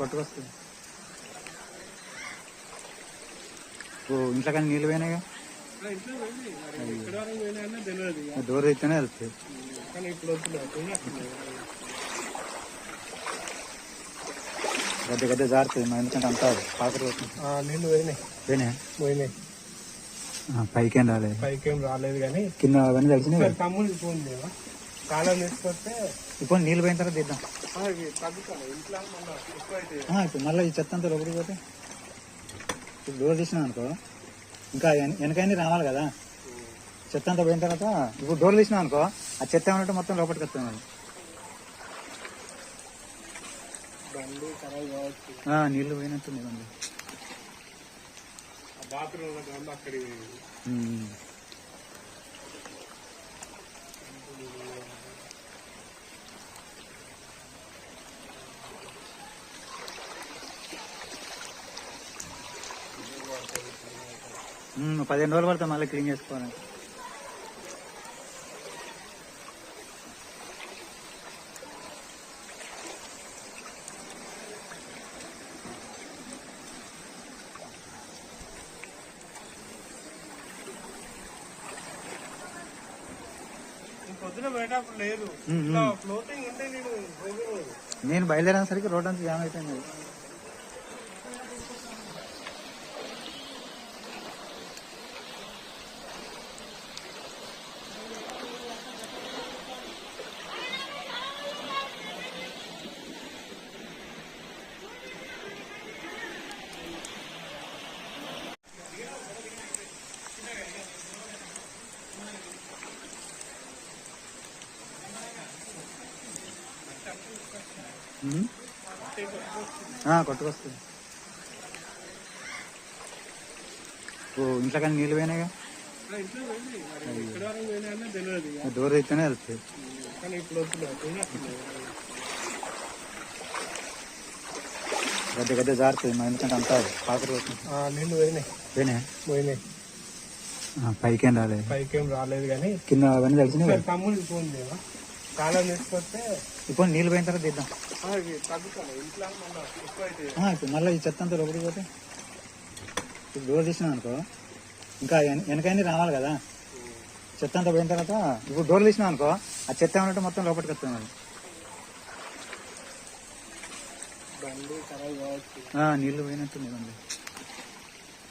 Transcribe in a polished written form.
కొట్టుకొస్తుంది. ఇంట్లో కానీ నీళ్ళు పోయినాయిగా, డోర్ అయితేనే వెళ్తాయి. గద్దె గద్దె జారుతుంది, ఎందుకంటే అంతా పాకరు నీళ్ళు పోయినాయి. పైకేం రాలేదు, పైకేం రాలేదు కానీ కింద అవన్నీ తెలిసినాయి. తమ్ముడు పోయింది కాలం తీసుకొస్తే ఇప్పుడు నీళ్ళు పోయిన తర్వాత తీద్దాం. ఇప్పుడు మళ్ళీ ఈ చెత్త అంతా లోపలికి పోతే ఇప్పుడు డోర్ తీసినాం అనుకో, ఇంకా వెనకైనా రావాలి కదా. చెత్త అంతా పోయిన తర్వాత ఇప్పుడు డోర్ తీసినాం అనుకో, ఆ చెత్త ఏమన్నట్టు మొత్తం లోపలికి వస్తుంది. నీళ్ళు పోయినట్టుంది బండి. బాత్రూమ్ అక్కడికి 15 రోజులు పడుతుంది మళ్ళీ క్లీన్ చేసుకోవాలి. పొద్దున బయటప్పుడు లేదు, ఫ్లోటింగ్ ఉంటే నేను బయలుదేరేసరికి రోడ్ అంతా జామ్ అయిపోయింది. కొట్టుకొస్తుంది. ఇంట్లో కానీ నీళ్ళు పోయినాయిగా, డోర్ అయితేనే వెళ్తాయి. గద్దె గద్దె జారుతుంది, ఎందుకంటే అంతా పాకరు నీళ్ళు పోయినాయి. పైకేం రాలేదు, పైకేం రాలేదు కానీ కింద అవన్నీ తెలిసినాయి. తమ్ముడు పోయింది కాలం తీసుకొస్తే ఇప్పుడు నీళ్ళు పోయిన తర్వాత తీద్దాం. ఇప్పుడు మళ్ళీ ఈ చెత్త అంతా లోపలికి పోతే ఇప్పుడు డోర్ తీసినాం అనుకో, ఇంకా వెనకైనా రావాలి కదా. చెత్త అంతా పోయిన తర్వాత ఇప్పుడు డోర్ తీసినాం అనుకో, ఆ చెత్త ఏమన్నట్టు మొత్తం లోపలికి వస్తుంది. నీళ్ళు పోయినట్టుంది బండి.